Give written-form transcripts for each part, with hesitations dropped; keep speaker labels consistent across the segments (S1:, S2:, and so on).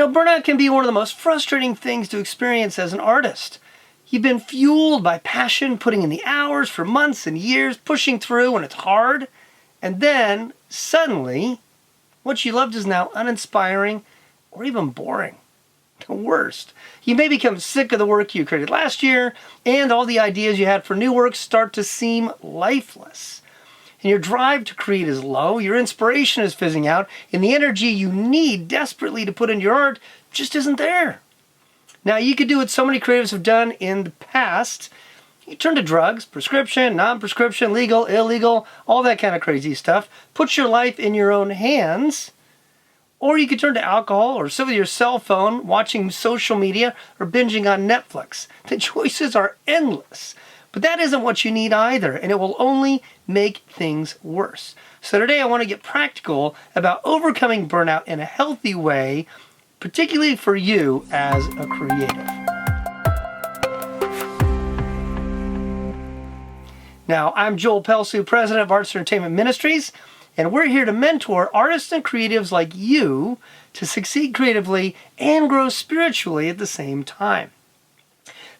S1: Burnout can be one of the most frustrating things to experience as an artist. You've been fueled by passion, putting in the hours for months and years, pushing through when it's hard, and then, suddenly, what you loved is now uninspiring or even boring. The worst. You may become sick of the work you created last year, and all the ideas you had for new work start to seem lifeless. And your drive to create is low, your inspiration is fizzing out, and the energy you need desperately to put into your art just isn't there. Now, you could do what so many creatives have done in the past. You turn to drugs, prescription, non-prescription, legal, illegal, all that kind of crazy stuff. Put your life in your own hands. Or you could turn to alcohol or sit with your cell phone, watching social media, or binging on Netflix. The choices are endless. But that isn't what you need either, and it will only make things worse. So today I want to get practical about overcoming burnout in a healthy way, particularly for you as a creative. Now, I'm Joel Pelsu, president of Arts Entertainment Ministries, and we're here to mentor artists and creatives like you to succeed creatively and grow spiritually at the same time.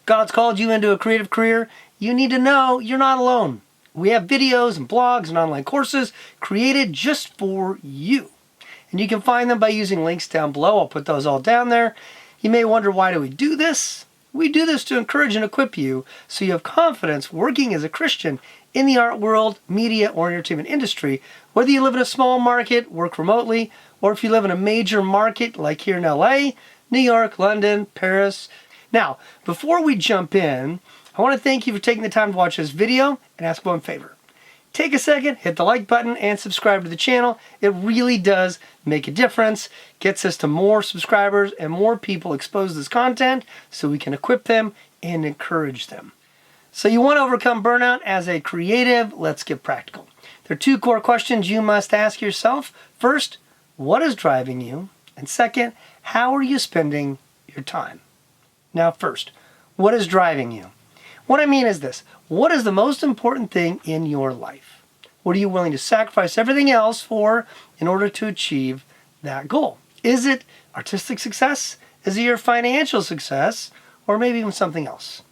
S1: God's called you into a creative career. You need to know you're not alone. We have videos and blogs and online courses created just for you. And you can find them by using links down below. I'll put those all down there. You may wonder, why do we do this? We do this to encourage and equip you so you have confidence working as a Christian in the art world, media, or entertainment industry, whether you live in a small market, work remotely, or if you live in a major market like here in LA, New York, London, Paris. Now, before we jump in, I want to thank you for taking the time to watch this video and ask one favor. Take a second, hit the like button, and subscribe to the channel. It really does make a difference. Gets us to more subscribers and more people exposed to this content so we can equip them and encourage them. So you want to overcome burnout as a creative? Let's get practical. There are two core questions you must ask yourself. First, what is driving you? And second, how are you spending your time? Now first, what is driving you? What I mean is this: what is the most important thing in your life? What are you willing to sacrifice everything else for in order to achieve that goal? Is it artistic success? Is it your financial success? Or maybe even something else?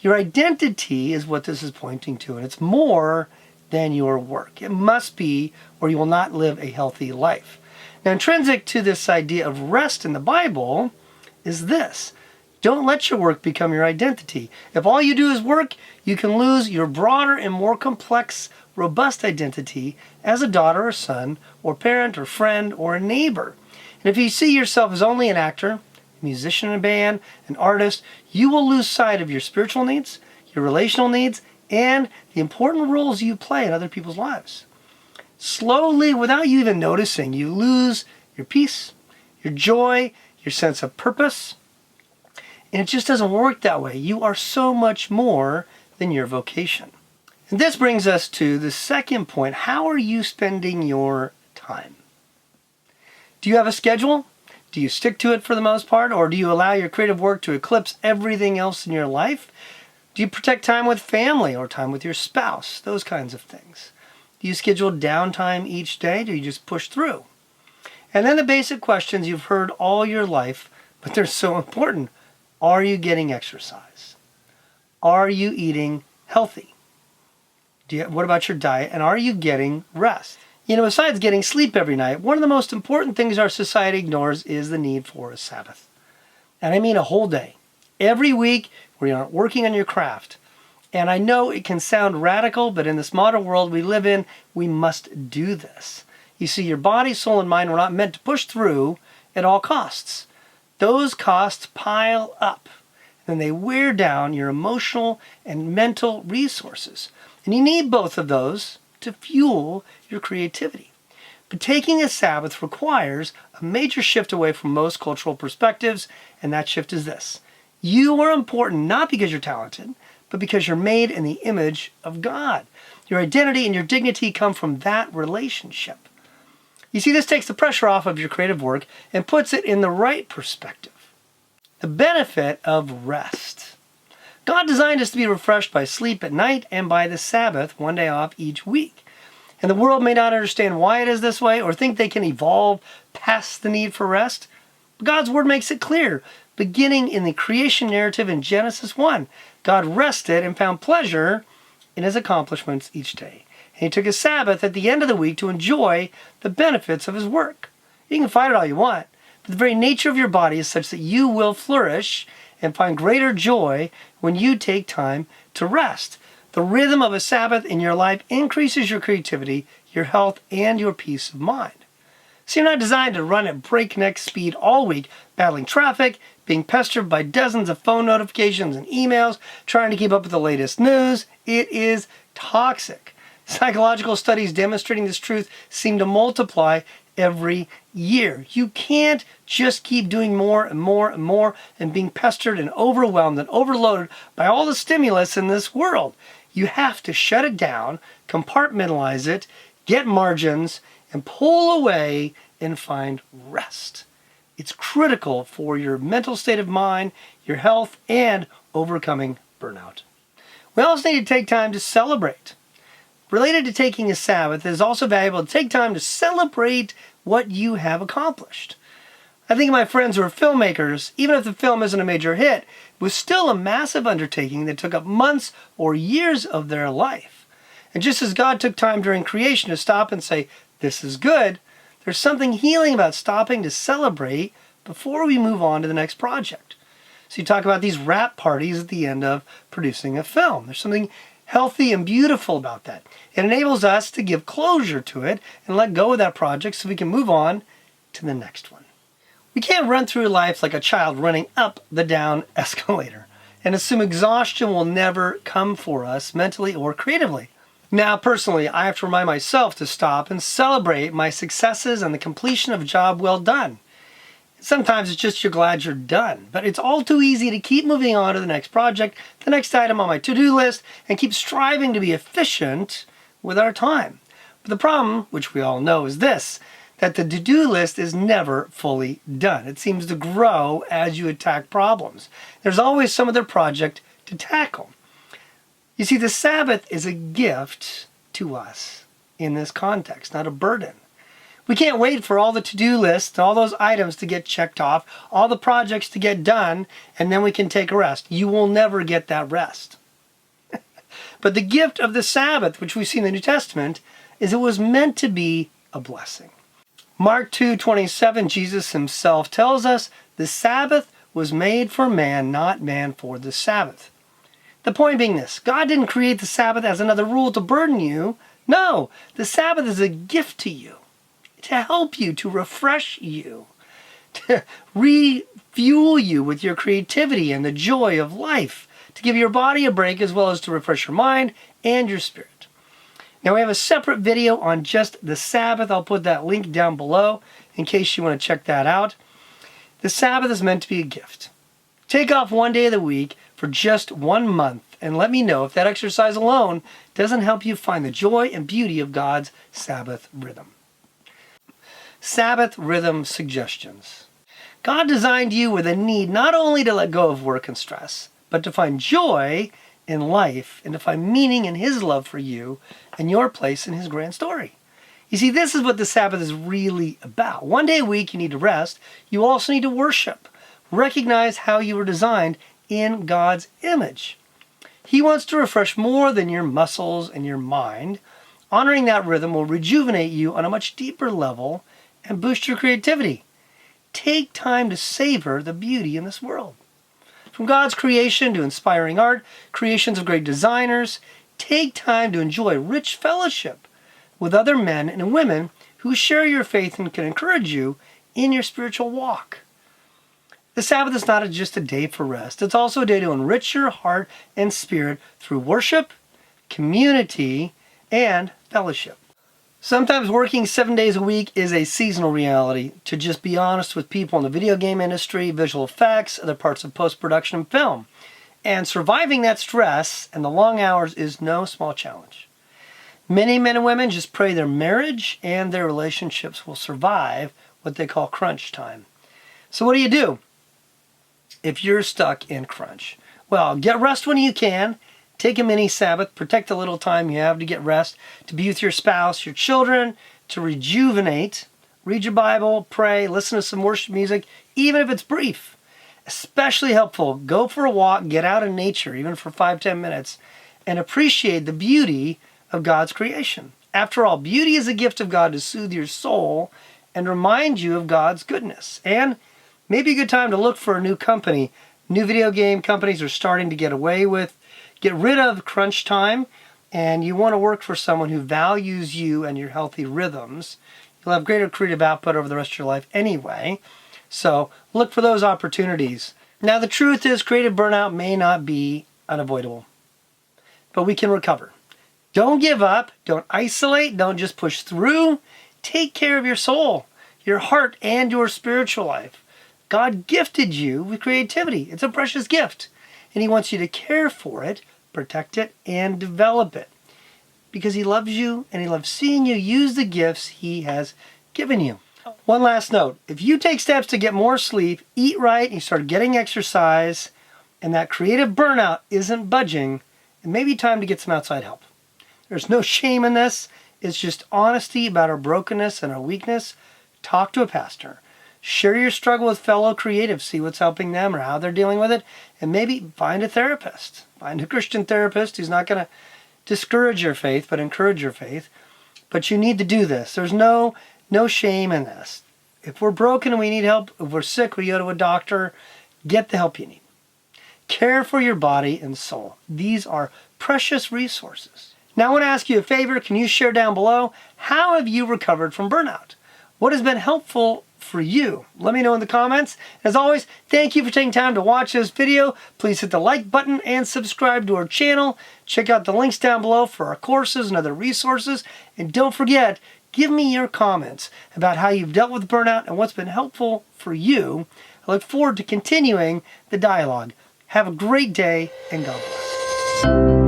S1: Your identity is what this is pointing to, and it's more than your work. It must be, or you will not live a healthy life. Now, intrinsic to this idea of rest in the Bible is this: don't let your work become your identity. If all you do is work, you can lose your broader and more complex, robust identity as a daughter or son, or parent or friend or a neighbor. And if you see yourself as only an actor, a musician in a band, an artist, you will lose sight of your spiritual needs, your relational needs, and the important roles you play in other people's lives. Slowly, without you even noticing, you lose your peace, your joy, your sense of purpose. And it just doesn't work that way. You are so much more than your vocation. And this brings us to the second point. How are you spending your time? Do you have a schedule? Do you stick to it for the most part? Or do you allow your creative work to eclipse everything else in your life? Do you protect time with family or time with your spouse? Those kinds of things. Do you schedule downtime each day? Do you just push through? And then the basic questions you've heard all your life, but they're so important. Are you getting exercise? Are you eating healthy? What about your diet? And are you getting rest? Besides getting sleep every night, one of the most important things our society ignores is the need for a Sabbath. And I mean a whole day. Every week, where you aren't working on your craft. And I know it can sound radical, but in this modern world we live in, we must do this. You see, your body, soul, and mind were not meant to push through at all costs. Those costs pile up, and they wear down your emotional and mental resources. And you need both of those to fuel your creativity. But taking a Sabbath requires a major shift away from most cultural perspectives, and that shift is this: you are important not because you're talented, but because you're made in the image of God. Your identity and your dignity come from that relationship. You see, this takes the pressure off of your creative work and puts it in the right perspective. The benefit of rest. God designed us to be refreshed by sleep at night and by the Sabbath, one day off each week. And the world may not understand why it is this way or think they can evolve past the need for rest, But God's Word makes it clear. Beginning in the creation narrative in Genesis 1, God rested and found pleasure in his accomplishments each day. And he took a Sabbath at the end of the week to enjoy the benefits of his work. You can fight it all you want, but the very nature of your body is such that you will flourish and find greater joy when you take time to rest. The rhythm of a Sabbath in your life increases your creativity, your health, and your peace of mind. So you're not designed to run at breakneck speed all week, battling traffic, being pestered by dozens of phone notifications and emails, trying to keep up with the latest news. It is toxic. Psychological studies demonstrating this truth seem to multiply every year. You can't just keep doing more and more and more and being pestered and overwhelmed and overloaded by all the stimulus in this world. You have to shut it down, compartmentalize it, get margins, and pull away and find rest. It's critical for your mental state of mind, your health, and overcoming burnout. We also need to take time to celebrate. Related to taking a Sabbath, it is also valuable to take time to celebrate what you have accomplished. I think of my friends who are filmmakers. Even if the film isn't a major hit, it was still a massive undertaking that took up months or years of their life. And just as God took time during creation to stop and say, "This is good," there's something healing about stopping to celebrate before we move on to the next project. So you talk about these wrap parties at the end of producing a film. There's something healthy and beautiful about that. It enables us to give closure to it and let go of that project so we can move on to the next one. We can't run through life like a child running up the down escalator and assume exhaustion will never come for us mentally or creatively. Now, personally, I have to remind myself to stop and celebrate my successes and the completion of a job well done. Sometimes it's just you're glad you're done, but it's all too easy to keep moving on to the next project, the next item on my to-do list, and keep striving to be efficient with our time. But the problem, which we all know, is this, that the to-do list is never fully done. It seems to grow as you attack problems. There's always some other project to tackle. You see, the Sabbath is a gift to us in this context, not a burden. We can't wait for all the to-do lists, all those items to get checked off, all the projects to get done, and then we can take a rest. You will never get that rest. But the gift of the Sabbath, which we see in the New Testament, is it was meant to be a blessing. Mark 2:27, Jesus himself tells us, the Sabbath was made for man, not man for the Sabbath. The point being this, God didn't create the Sabbath as another rule to burden you. No, the Sabbath is a gift to you, to help you, to refresh you, to refuel you with your creativity and the joy of life, to give your body a break as well as to refresh your mind and your spirit. Now we have a separate video on just the Sabbath. I'll put that link down below in case you want to check that out. The Sabbath is meant to be a gift. Take off one day of the week for just 1 month and let me know if that exercise alone doesn't help you find the joy and beauty of God's Sabbath rhythm. Sabbath rhythm suggestions. God designed you with a need not only to let go of work and stress, but to find joy in life and to find meaning in His love for you and your place in His grand story. You see, this is what the Sabbath is really about. One day a week you need to rest. You also need to worship. Recognize how you were designed in God's image. He wants to refresh more than your muscles and your mind. Honoring that rhythm will rejuvenate you on a much deeper level and boost your creativity. Take time to savor the beauty in this world. From God's creation to inspiring art, creations of great designers, take time to enjoy rich fellowship with other men and women who share your faith and can encourage you in your spiritual walk. The Sabbath is not just a day for rest. It's also a day to enrich your heart and spirit through worship, community, and fellowship. Sometimes working 7 days a week is a seasonal reality, to just be honest with people in the video game industry, visual effects, other parts of post-production and film. And surviving that stress and the long hours is no small challenge. Many men and women just pray their marriage and their relationships will survive what they call crunch time. So what do? If you're stuck in crunch? Well, get rest when you can. Take a mini Sabbath. Protect the little time you have to get rest, to be with your spouse, your children, to rejuvenate. Read your Bible, pray, listen to some worship music, even if it's brief. Especially helpful, go for a walk, get out in nature, even for 5-10 minutes, and appreciate the beauty of God's creation. After all, beauty is a gift of God to soothe your soul and remind you of God's goodness. And maybe a good time to look for a new company. New video game companies are starting to get rid of crunch time, and you want to work for someone who values you and your healthy rhythms. You'll have greater creative output over the rest of your life anyway. So look for those opportunities. Now, the truth is creative burnout may not be unavoidable, but we can recover. Don't give up. Don't isolate. Don't just push through. Take care of your soul, your heart, and your spiritual life. God gifted you with creativity. It's a precious gift, and He wants you to care for it, protect it, and develop it, because He loves you and He loves seeing you use the gifts He has given you. One last note. If you take steps to get more sleep, eat right, and you start getting exercise, and that creative burnout isn't budging, it may be time to get some outside help. There's no shame in this. It's just honesty about our brokenness and our weakness. Talk to a pastor. Share your struggle with fellow creatives. See what's helping them or how they're dealing with it. And maybe find a therapist. Find a Christian therapist who's not going to discourage your faith, but encourage your faith. But you need to do this. There's no shame in this. If we're broken and we need help, if we're sick, we go to a doctor. Get the help you need. Care for your body and soul. These are precious resources. Now I want to ask you a favor. Can you share down below? How have you recovered from burnout? What has been helpful for you? Let me know in the comments. As always, thank you for taking time to watch this video. Please hit the like button and subscribe to our channel. Check out the links down below for our courses and other resources. And don't forget, give me your comments about how you've dealt with burnout and what's been helpful for you. I look forward to continuing the dialogue. Have a great day, and God bless.